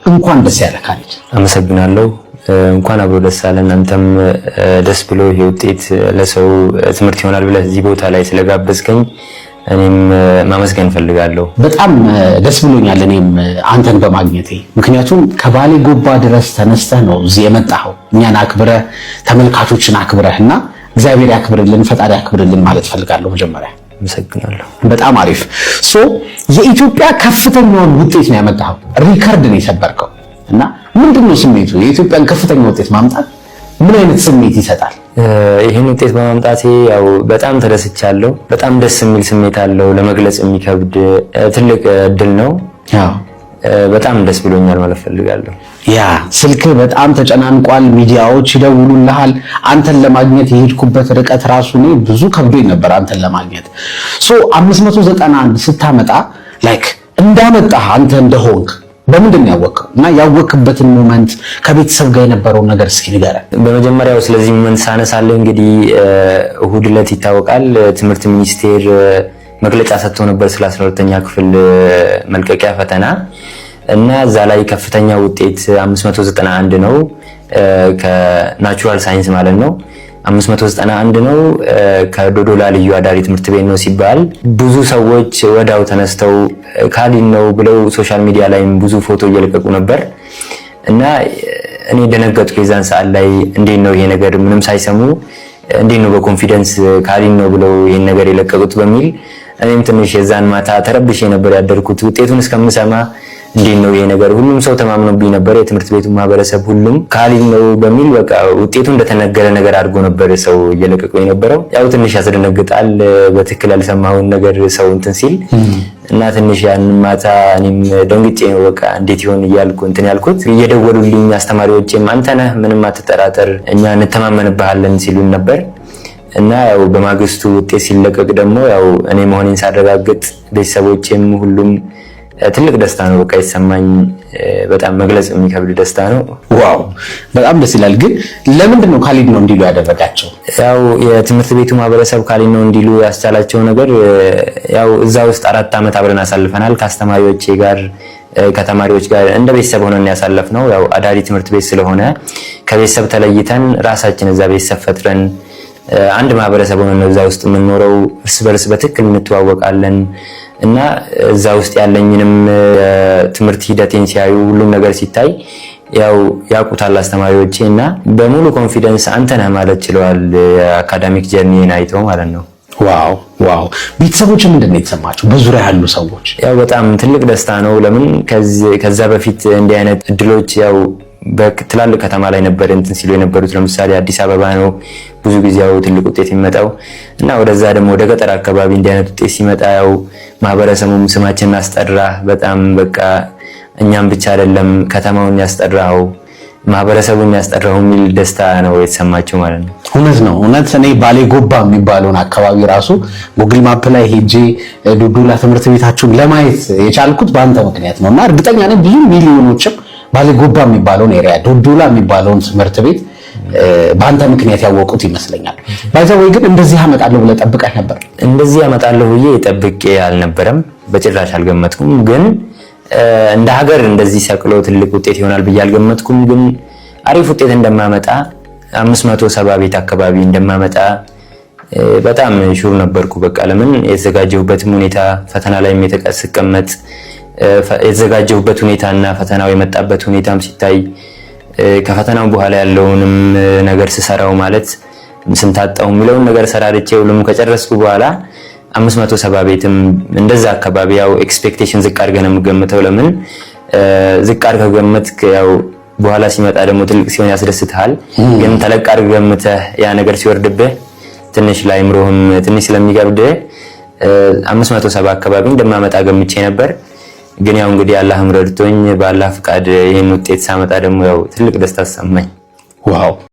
እንኳን ደስ ያለህ ካሌድ። አመሰግናለሁ። እንኳን አብሮ ደስ አለን። አንተም ደስ ብሎ ይሄ ውጤት ለሰው ትምህርት ይሆናል ብለህ እዚህ ቦታ ላይ ስለጋበዝከኝ እኔም ማመስገን ፈልጋለሁ። በጣም ደስ ብሎኛል እኔም አንተን በማግኘቴ። ምክንያቱም ከባሌ ጎባ ድረስ ተነስተህ ነው እዚህ የመጣኸው እኛን አክብረህ ተመልካቾችን አክብረህና እግዚአብሔር ያክብርልን ፈጣሪ ያክብርልን ማለት ፈልጋለሁ። መጀመሪያ አመሰግናለሁ። በጣም አሪፍ። የኢትዮጵያ ከፍተኛውን ውጤት ነው ያመጣኸው፣ ሪከርድ ነው የሰበርከው እና ምንድነው ስሜቱ? የኢትዮጵያን ከፍተኛ ውጤት ማምጣት ምን አይነት ስሜት ይሰጣል? ይሄን ውጤት በማምጣቴ ያው በጣም ተደስቻለሁ። በጣም ደስ የሚል ስሜት አለው። ለመግለጽ የሚከብድ ትልቅ እድል ነው። በጣም ደስ ብሎኛል ማለት ፈልጋለሁ። ያ ስልክ በጣም ተጨናንቋል፣ ሚዲያዎች ይደውሉልሃል። አንተን ለማግኘት የሄድኩበት ርቀት ራሱ እኔ ብዙ ከብዶኝ ነበር አንተን ለማግኘት። 591 ስታመጣ ላይክ እንዳመጣህ አንተ እንደሆንክ በምንድን ነው ያወቅኸው? እና ያወቅበትን ሞመንት ከቤተሰብ ጋር የነበረውን ነገር እስኪ ንገረን። በመጀመሪያው ስለዚህ ሞመንት ሳነሳለህ እንግዲህ እሁድ ዕለት ይታወቃል ትምህርት ሚኒስቴር መግለጫ ሰጥቶ ነበር ስለ 12ኛ ክፍል መልቀቂያ ፈተና እና እዛ ላይ ከፍተኛ ውጤት 591 ነው። ከናቹራል ሳይንስ ማለት ነው 591 ነው። ከዶዶላ ልዩ አዳሪ ትምህርት ቤት ነው ሲባል ብዙ ሰዎች ወዳው ተነስተው ካሊድ ነው ብለው ሶሻል ሚዲያ ላይም ብዙ ፎቶ እየለቀቁ ነበር እና እኔ ደነገጥኩ። የዛን ሰዓት ላይ እንዴት ነው ይሄ ነገር ምንም ሳይሰሙ እንዴት ነው በኮንፊደንስ ካሊድ ነው ብለው ይሄን ነገር የለቀቁት በሚል እኔም ትንሽ የዛን ማታ ተረብሼ ነበር ያደርኩት። ውጤቱን እስከምሰማ እንዴት ነው ይሄ ነገር ሁሉም ሰው ተማምኖብኝ ነበር። የትምህርት ቤቱ ማህበረሰብ ሁሉም ካሊድ ነው በሚል በቃ ውጤቱ እንደተነገረ ነገር አድርጎ ነበር ሰው እየለቀቀ የነበረው። ያው ትንሽ ያስደነግጣል በትክክል ያልሰማውን ነገር ሰው እንትን ሲል እና ትንሽ ያን ማታ እኔም ደንግጬ ነው በቃ እንዴት ይሆን እያልኩ እንትን ያልኩት። እየደወሉልኝ አስተማሪዎቼም አንተ ነህ ምንም አትጠራጠር እኛ እንተማመንብሃለን ሲሉን ነበር እና ያው በማግስቱ ውጤት ሲለቀቅ ደግሞ ያው እኔ መሆኔን ሳረጋግጥ ቤተሰቦቼም ሁሉም ትልቅ ደስታ ነው በቃ የተሰማኝ። በጣም መግለጽ የሚከብድ ደስታ ነው። ዋው በጣም ደስ ይላል። ግን ለምንድን ነው ካሊድ ነው እንዲሉ ያደረጋቸው? ያው የትምህርት ቤቱ ማህበረሰብ ካሊድ ነው እንዲሉ ያስቻላቸው ነገር ያው እዛ ውስጥ 4 ዓመት አብረን አሳልፈናል ከአስተማሪዎቼ ጋር ከተማሪዎች ጋር እንደ ቤተሰብ ሆነን ያሳለፍነው። ያው አዳሪ ትምህርት ቤት ስለሆነ ከቤተሰብ ተለይተን ራሳችን እዛ ቤተሰብ ፈጥረን አንድ ማህበረሰብ ሆነን እዛ ውስጥ የምንኖረው እርስ በርስ በትክክል እንተዋወቃለን እና እዛ ውስጥ ያለኝንም ትምህርት ሂደቴን ሲያዩ ሁሉም ነገር ሲታይ ያው ያውቁታል አስተማሪዎቼ እና በሙሉ ኮንፊደንስ አንተ ነህ ማለት ችለዋል። የአካዳሚክ ጀርኒን አይተው ማለት ነው። ዋው ቤተሰቦች ምንድን ነው የተሰማቸው? በዙሪያ ያሉ ሰዎች ያው በጣም ትልቅ ደስታ ነው። ለምን ከዛ በፊት እንዲህ አይነት እድሎች ያው በትላልቅ ከተማ ላይ ነበር እንትን ሲሉ የነበሩት። ለምሳሌ አዲስ አበባ ነው ብዙ ጊዜ ያው ትልቅ ውጤት የሚመጣው እና ወደዛ ደግሞ ወደ ገጠር አካባቢ እንዲህ አይነት ውጤት ሲመጣ ያው ማህበረሰቡም ስማችንን አስጠራ። በጣም በቃ እኛም ብቻ አይደለም ከተማውን ያስጠራው ማህበረሰቡን ያስጠራው የሚል ደስታ ነው የተሰማቸው ማለት ነው። እውነት ነው እውነት። እኔ ባሌ ጎባ የሚባለውን አካባቢ ራሱ ጉግል ማፕ ላይ ሄጄ ዶዶላ ትምህርት ቤታችሁን ለማየት የቻልኩት በአንተ ምክንያት ነው እና እርግጠኛ ነኝ ብዙ ሚሊዮኖችም ባሌ ጎባ የሚባለውን ኤሪያ ዶዶላ የሚባለውን ትምህርት ቤት በአንተ ምክንያት ያወቁት ይመስለኛል። ባይዘው ግን እንደዚህ ያመጣለሁ ብለህ ጠብቀህ ነበር? እንደዚህ ያመጣለሁ ብዬ ጠብቄ አልነበረም፣ በጭራሽ አልገመትኩም። ግን እንደ ሀገር እንደዚህ ሰቅሎ ትልቅ ውጤት ይሆናል ብዬ አልገመትኩም። ግን አሪፍ ውጤት እንደማመጣ 570 ቤት አካባቢ እንደማመጣ በጣም ሹር ነበርኩ። በቃ ለምን የተዘጋጀሁበትም ሁኔታ ፈተና ላይም ስቀመጥ የተዘጋጀሁበት ሁኔታና ፈተናው የመጣበት ሁኔታም ሲታይ ከፈተናው በኋላ ያለውንም ነገር ስሰራው ማለት ስንታጣው የሚለውን ነገር ሰራርቼ ሁሉም ከጨረስኩ በኋላ 570 ቤትም እንደዛ አካባቢ ያው ኤክስፔክቴሽን ዝቅ አድርገህ ነው የምገምተው። ለምን ዝቅ አድርገህ ገምተህ ያው በኋላ ሲመጣ ደግሞ ትልቅ ሲሆን ያስደስትሃል። ግን ተለቅ አድርገህ ገምተህ ያ ነገር ሲወርድብህ ትንሽ ላይምሮህም ትንሽ ስለሚከብድ 570 አካባቢ እንደማመጣ ገምቼ ነበር። ግን ያው እንግዲህ አላህም ረድቶኝ በአላህ ፍቃድ ይሄን ውጤት ሳመጣ ደግሞ ያው ትልቅ ደስታ ተሰማኝ። ዋው